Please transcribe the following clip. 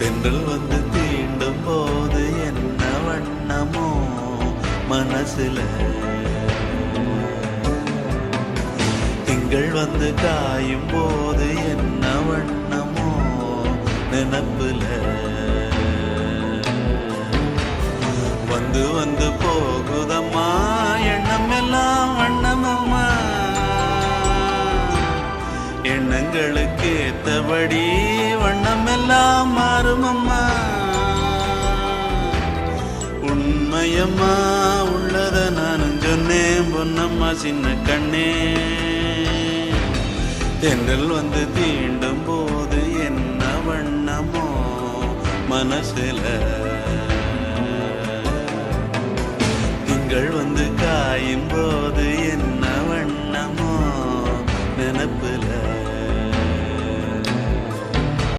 தென்றல் வந்து தீண்டும் போது என்ன வண்ணமோ மனசுல, திங்கள் வந்து காயும் போது என்ன வண்ணமோ நினப்புல, வந்து வந்து போகுதம்மா எண்ணம் எல்லாம் வண்ணமம்மா, எண்ணங்களுக்கு ஏத்தபடி வண்ணம் எல்லாம் மாறுமம்மா. உண்மையம்மா உள்ளத நானும் சொன்னேன் பொன்னம்மா சின்ன கண்ணே, தென்றல் வந்து தீண்டும் போது என்ன வண்ணமோ மனசுல, திங்கள் வந்து காயும் போது